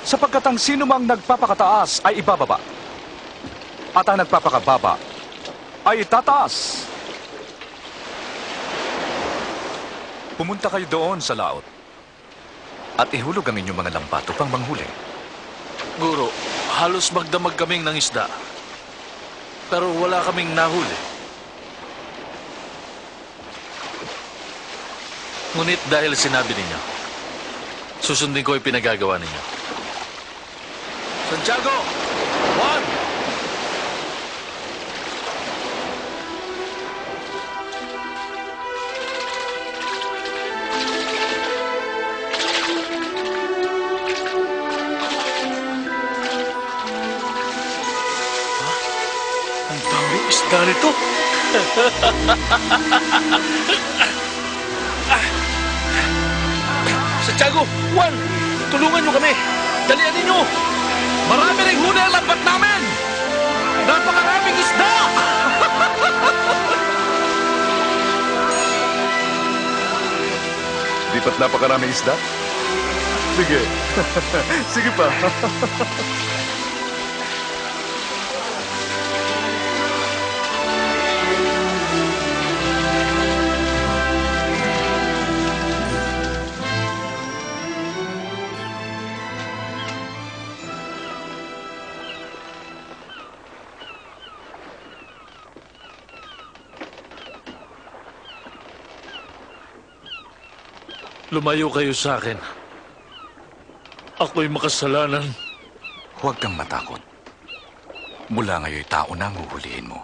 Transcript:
sapagkat ang sino mang nagpapakataas ay ibababa, at ang nagpapakababa ay itataas. Pumunta kayo doon sa laot at ihulog ang inyong mga lambat upang manghuli. Guro, halos magdamag kaming ng isda. Pero wala kaming nahuli. Ngunit dahil sinabi ninyo, susundin ko yung pinagagawa ninyo. Santiago! Juan! Ang daming isda nito! Santiago! Juan! Tulungan nyo kami! Dalian ninyo! Marami ring huli ang lambat namin! Napakaraming isda! Di ba't napakaraming isda? Sige. Sige pa. Lumayo kayo sa akin. Ako'y makasalanan. Huwag kang matakot. Mula ngayon'y tao na ang huhulihin mo.